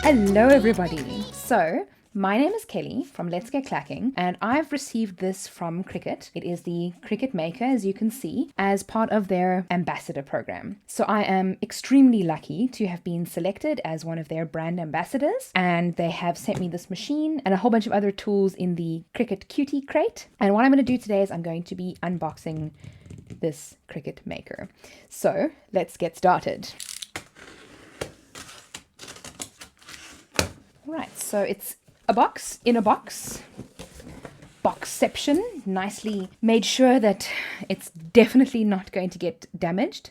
Hello everybody! So, my name is Kelly from Let's Get Clacking, and I've received this from Cricut. It is the Cricut Maker, as you can see, as part of their ambassador program. So I am extremely lucky to have been selected as one of their brand ambassadors, and they have sent me this machine and a whole bunch of other tools in the Cricut Cutie crate. And what I'm going to do today is I'm going to be unboxing this Cricut Maker. So let's get started. Right, so it's a box in a box. Boxception, nicely made sure that it's definitely not going to get damaged,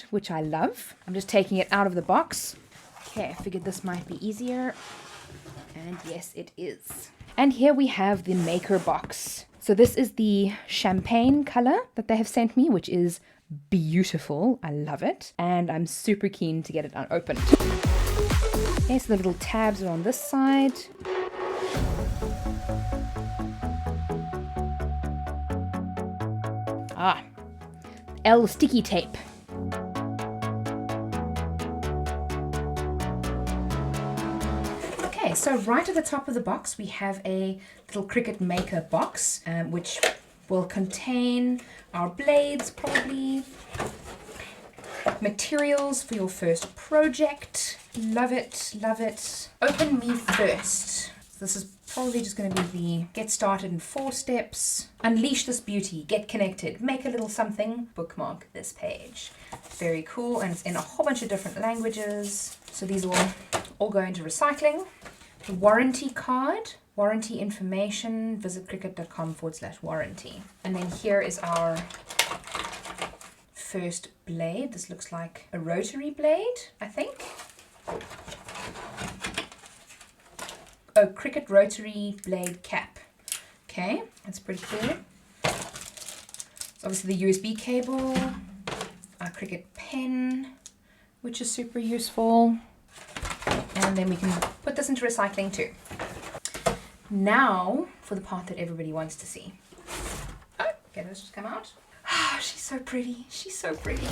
which I love. I'm just taking it out of the box. Okay, I figured this might be easier. And yes, it is. And here we have the Maker box. So this is the champagne color that they have sent me, which is beautiful. I love it. And I'm super keen to get it unopened. Okay, so the little tabs are on this side. L sticky tape. Okay, so right at the top of the box we have a little Cricut Maker box, which will contain our blades, probably materials for your first project. Love it, love it. Open me first. This is probably just going to be the get started in 4 steps. Unleash this beauty, get connected, make a little something, bookmark this page. Very cool, and it's in a whole bunch of different languages. So these will all go into recycling. The warranty card, warranty information, visit cricut.com/warranty. And then here is our first blade. This looks like a rotary blade, I think. Oh, Cricut rotary blade cap. Okay, that's pretty cool. So obviously the USB cable, our Cricut pen, which is super useful. And then we can put this into recycling too. Now for the part that everybody wants to see. Oh, okay, let's just come out. Ah, she's so pretty. She's so pretty.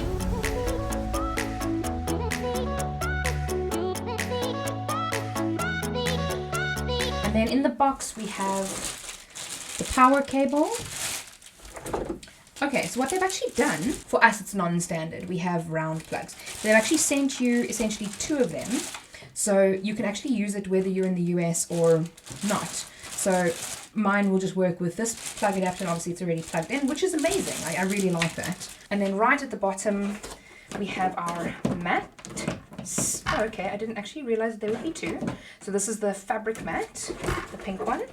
And then in the box we have the power cable. Okay, so what they've actually done, for us it's non-standard, we have round plugs. They've actually sent you essentially 2 of them, so you can actually use it whether you're in the US or not. So mine will just work with this plug adapter, and obviously it's already plugged in, which is amazing. I really like that. And then right at the bottom we have our mat. Oh, okay, I didn't actually realize that there would be 2. So this is the fabric mat, the pink one.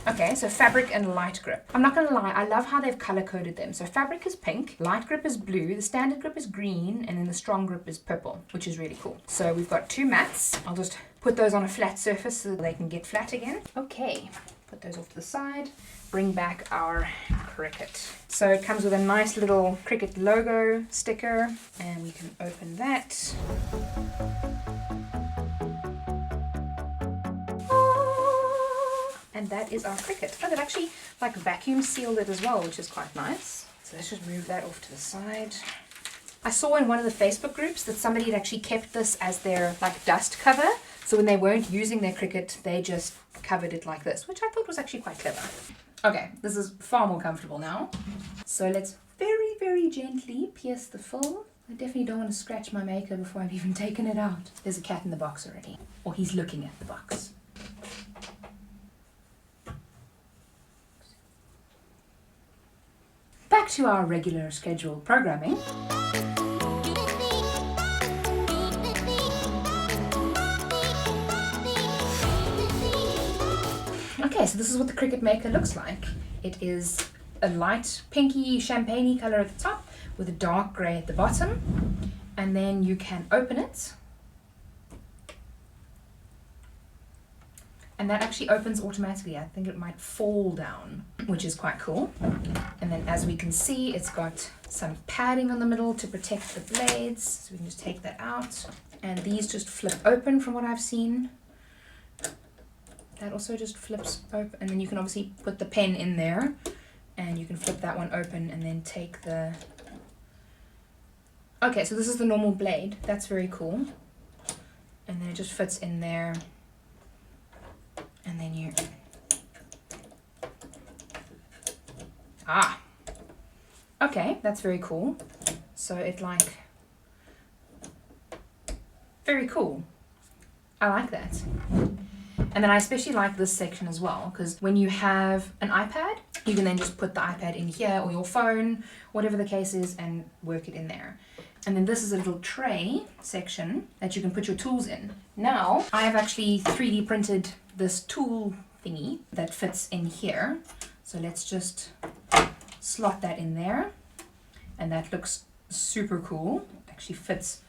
Okay, so fabric and light grip. I'm not gonna lie, I love how they've color coded them. So fabric is pink, light grip is blue, the standard grip is green, and then the strong grip is purple, which is really cool. So we've got 2 mats. I'll just put those on a flat surface so they can get flat again. Okay, put those off to the side. Bring back our Cricut. So it comes with a nice little Cricut logo sticker, and we can open that. And that is our Cricut. Oh, they've actually like vacuum sealed it as well, which is quite nice. So let's just move that off to the side. I saw in one of the Facebook groups that somebody had actually kept this as their like dust cover. So when they weren't using their Cricut, they just covered it like this, which I thought was actually quite clever. Okay, this is far more comfortable now. So let's very, very gently pierce the film. I definitely don't want to scratch my Maker before I've even taken it out. There's a cat in the box already, or he's looking at the box. Back to our regular scheduled programming. Okay, so this is what the Cricut Maker looks like. It is a light pinky champagne color at the top with a dark grey at the bottom, and then you can open it, and that actually opens automatically. I think it might fall down, which is quite cool. And then as we can see, it's got some padding on the middle to protect the blades, so we can just take that out. And these just flip open from what I've seen. That also just flips open, and then you can obviously put the pen in there, and you can flip that one open and then take the... Okay, so this is the normal blade. That's very cool. and then it just fits in there, and then you okay, that's very cool. So it like, very cool. I like that. And then I especially like this section as well, because when you have an iPad, you can then just put the iPad in here, or your phone, whatever the case is, and work it in there. And then this is a little tray section that you can put your tools in. Now, I have actually 3D printed this tool thingy that fits in here. So let's just slot that in there. And that looks super cool. It actually fits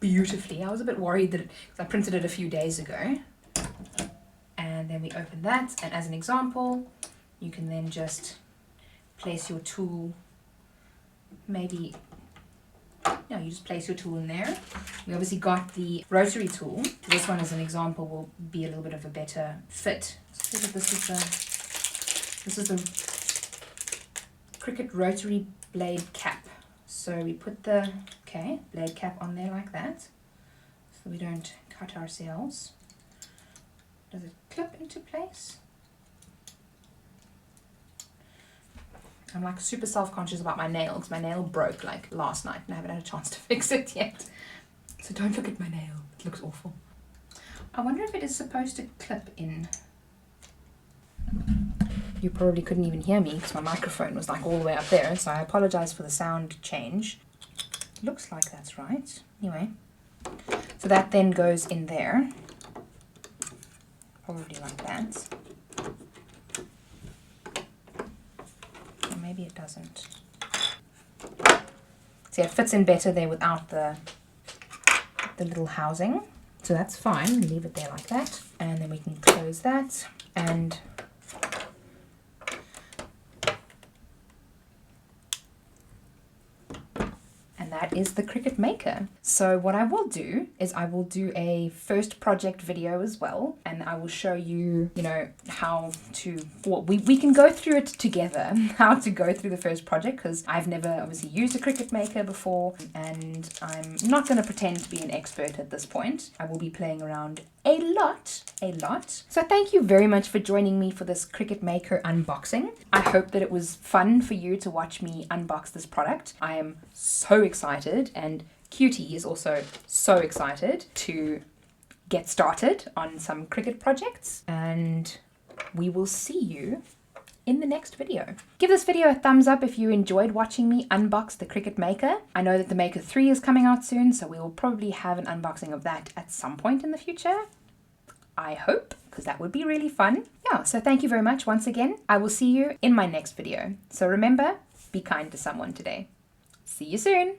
beautifully. I was a bit worried that because I printed it a few days ago. And then we open that, and as an example, you can then just place your tool, maybe, no, you just place your tool in there. We obviously got the rotary tool. This one as an example will be a little bit of a better fit. So this is the Cricut rotary blade cap. So we put the, blade cap on there like that, so we don't cut ourselves. Does it clip into place? I'm like super self-conscious about my nail because my nail broke like last night and I haven't had a chance to fix it yet. So don't look at my nail, it looks awful. I wonder if it is supposed to clip in. You probably couldn't even hear me because my microphone was like all the way up there, so I apologize for the sound change. Looks like that's right. Anyway, so that then goes in there. Probably like that. Or maybe it doesn't. See, it fits in better there without the little housing. So that's fine. Leave it there like that. And then we can close that. And that is the Cricut Maker. So what I will do is I will do a first project video as well, and I will show you, how to, we can go through it together, how to go through the first project, because I've never obviously used a Cricut Maker before, and I'm not going to pretend to be an expert at this point. I will be playing around a lot. So thank you very much for joining me for this Cricut Maker unboxing. I hope that it was fun for you to watch me unbox this product. I am so excited, and Cutie is also so excited to get started on some Cricut projects, and we will see you in the next video. Give this video a thumbs up if you enjoyed watching me unbox the Cricut Maker. I know that the Maker 3 is coming out soon, so we will probably have an unboxing of that at some point in the future. I hope, because that would be really fun. Yeah, so thank you very much once again. I will see you in my next video. So remember, be kind to someone today. See you soon.